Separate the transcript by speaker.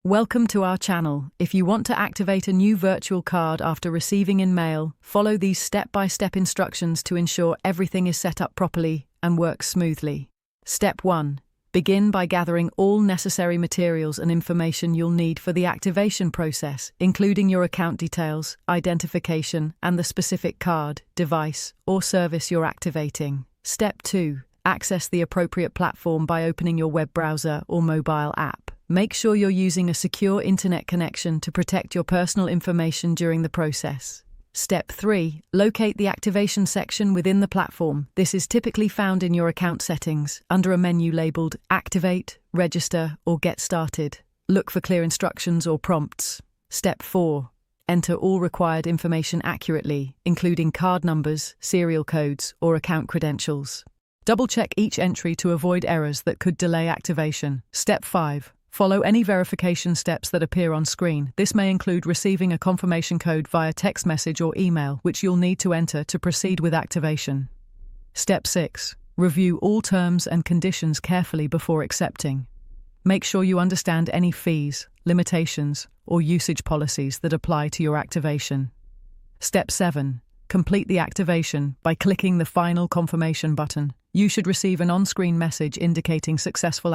Speaker 1: Welcome to our channel. If you want to activate a new virtual card after receiving in mail, follow these step-by-step instructions to ensure everything is set up properly and works smoothly. Step 1. Begin by gathering all necessary materials and information you'll need for the activation process, including your account details, identification, and the specific card, device, or service you're activating. Step 2. Access the appropriate platform by opening your web browser or mobile app. Make sure you're using a secure internet connection to protect your personal information during the process. Step 3. Locate the activation section within the platform. This is typically found in your account settings, under a menu labeled Activate, Register, or Get Started. Look for clear instructions or prompts. Step 4. Enter all required information accurately, including card numbers, serial codes, or account credentials. Double-check each entry to avoid errors that could delay activation. Step 5. Follow any verification steps that appear on screen. This may include receiving a confirmation code via text message or email, which you'll need to enter to proceed with activation. Step 6. Review all terms and conditions carefully before accepting. Make sure you understand any fees, limitations, or usage policies that apply to your activation. Step 7. Complete the activation by clicking the final confirmation button. You should receive an on-screen message indicating successful